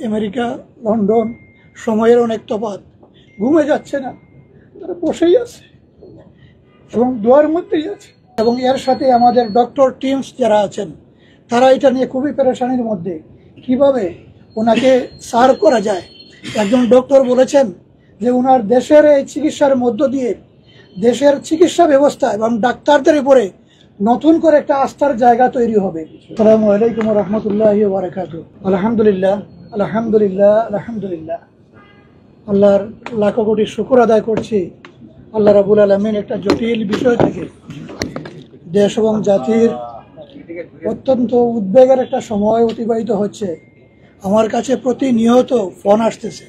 America, London সময়ের অনেক তফাৎ, ঘুমে যাচ্ছে না, তারা বসেই আছে এবং দোয়ার মধ্যেই আছে। এবং এর সাথে আমাদের ডক্টর টিমস যারা আছেন তারা এটা নিয়ে খুবই পেরেশানির মধ্যে, কিভাবে ওনাকে সার্ভ করা যায়। একজন ডক্টর বলেছেন যে ওনার দেশের এই চিকিৎসার মধ্য দিয়ে দেশের চিকিৎসা ব্যবস্থা এবং ডাক্তারদের উপরে নতুন করে একটা আস্থার জায়গা তৈরি হবে। আসসালামু আলাইকুম ওয়া রাহমাতুল্লাহি ওয়া বারাকাতুহু। আলহামদুলিল্লাহ, আলহামদুলিল্লাহ, আলহামদুলিল্লাহ। আল্লাহর লাখো কোটি শুকর আদায় করছি, আল্লাহ রাব্বুল আলামিন একটা জটিল বিষয় থেকে দেশ এবং জাতির অত্যন্ত উদ্বেগের একটা সময় অতিবাহিত হচ্ছে। আমার কাছে প্রতিনিয়ত ফোন আসতেছে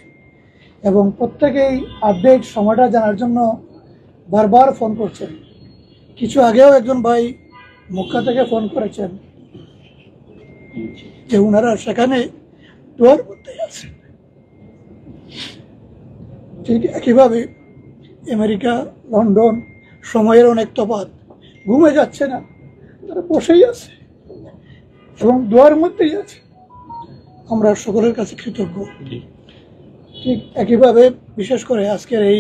এবং প্রত্যেকেই আপডেট সময়টা জানার জন্য বারবার ফোন করছেন। কিছু আগেও একজন ভাই মক্কা থেকে ফোন করেছেন যে ওনারা সেখানে দোয়ার মধ্যে আছেন। ঠিক একইভাবে আমেরিকা, লন্ডন সময়ের অনেক তফাৎ, ঘুমে যাচ্ছে না, তারা বসেই আছে এবং দোয়ার মধ্যেই আছে। আমরা সকলের কাছে কৃতজ্ঞ। ঠিক একইভাবে বিশেষ করে আজকের এই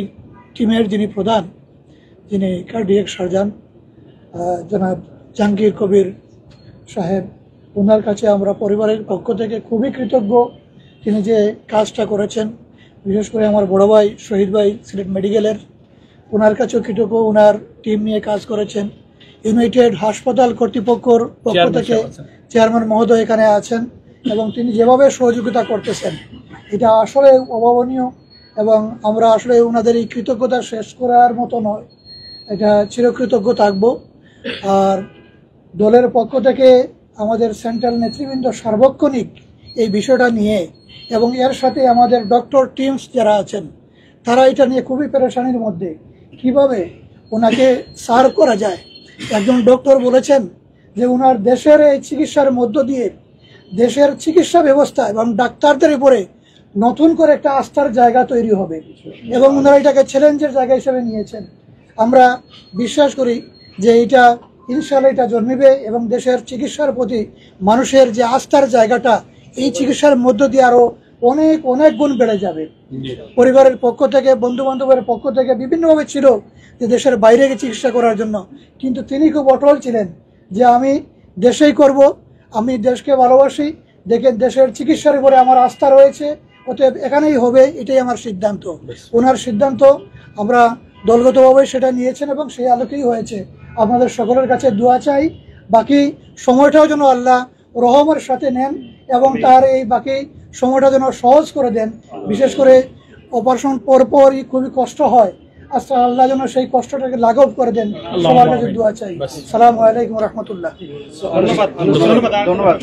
টিমের যিনি প্রধান, যিনি কার্ডিয়াক সার্জন জনাব জাহাঙ্গীর কবির সাহেব, ওনার কাছে আমরা পরিবারের পক্ষ থেকে খুবই কৃতজ্ঞ। তিনি যে কাজটা করেছেন, বিশেষ করে আমার বড় ভাই শহীদ ভাই সিলেট মেডিকেলের, ওনার কাছেও কৃতজ্ঞ। ওনার টিম নিয়ে কাজ করেছেন। ইউনাইটেড হাসপাতাল কর্তৃপক্ষর পক্ষ থেকে চেয়ারম্যান মহোদয় এখানে আছেন এবং তিনি যেভাবে সহযোগিতা করতেছেন এটা আসলে অভাবনীয় এবং আমরা আসলে ওনাদের এই কৃতজ্ঞতা শেষ করার মতো নয়, এটা চিরকৃতজ্ঞ থাকব। আর দলের পক্ষ থেকে আমাদের সেন্ট্রাল নেতৃবৃন্দ সার্বক্ষণিক এই বিষয়টা নিয়ে এবং এর সাথে আমাদের ডক্টর টিমস যারা আছেন তারা এটা নিয়ে খুবই পেরেশানির মধ্যে, কিভাবে ওনাকে সার্ভ করা যায়। একজন ডক্টর বলেছেন যে ওনার দেশের এই চিকিৎসার মধ্য দিয়ে দেশের চিকিৎসা ব্যবস্থা এবং ডাক্তারদের উপরে নতুন করে একটা আস্থার জায়গা তৈরি হবে এবং ওনারা এটাকে চ্যালেঞ্জের জায়গা হিসেবে নিয়েছেন। আমরা বিশ্বাস করি যে এটা ইনশাআল্লাহ এটা জন্মিবে এবং দেশের চিকিৎসার প্রতি মানুষের যে আস্থার জায়গাটা এই চিকিৎসার মধ্য দিয়ে আরো অনেক অনেক গুণ বেড়ে যাবে। পরিবারের পক্ষ থেকে, বন্ধু বান্ধবের পক্ষ থেকে বিভিন্নভাবে ছিল যে দেশের বাইরে গিয়ে চিকিৎসা করার জন্য, কিন্তু তিনি খুব অটল ছিলেন যে আমি দেশেই করব, আমি দেশকে ভালোবাসি, দেখে দেশের চিকিৎসার উপরে আমার আস্থা রয়েছে, অতএব এখানেই হবে, এটাই আমার সিদ্ধান্ত। ওনার সিদ্ধান্ত আমরা দলগতভাবে সেটা নিয়েছেন এবং সেই আলোকেই হয়েছে। আপনাদের সকলের কাছে দোয়া চাই, বাকি সময়টাও যেন আল্লাহ রহমের সাথে নেন এবং তার এই বাকি সময়টা যেন সহজ করে দেন। বিশেষ করে অপারেশন পরপরই খুবই কষ্ট হয়, আচ্ছা আল্লাহ যেন সেই কষ্টটাকে লাঘব করে দেন, সবার কাছে দোয়া চাই। আসসালামু আলাইকুম ওয়া রাহমাতুল্লাহ। ধন্যবাদ।